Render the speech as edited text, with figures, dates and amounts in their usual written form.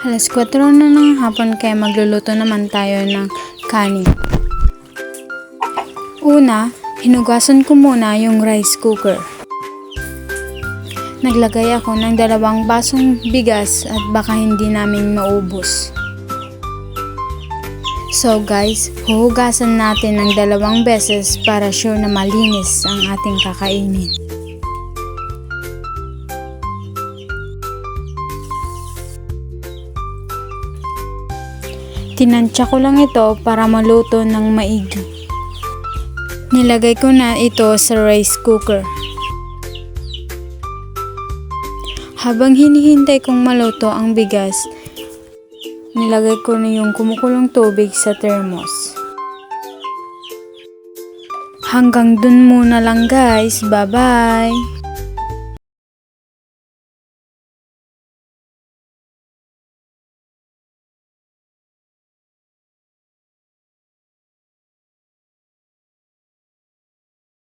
Alas 4 na ng hapon kaya magluluto naman tayo ng kanin. Una, hinugasan ko muna yung rice cooker. Naglagay ako ng 2 basong bigas at baka hindi namin maubos. So guys, huhugasan natin ng 2 beses para sure na malinis ang ating kakainin. Tinansya ko lang ito para maluto ng maigi. Nilagay ko na ito sa rice cooker. Habang hinihintay kong maluto ang bigas, nilagay ko na yung kumukulong tubig sa thermos. Hanggang dun muna lang guys. Bye-bye!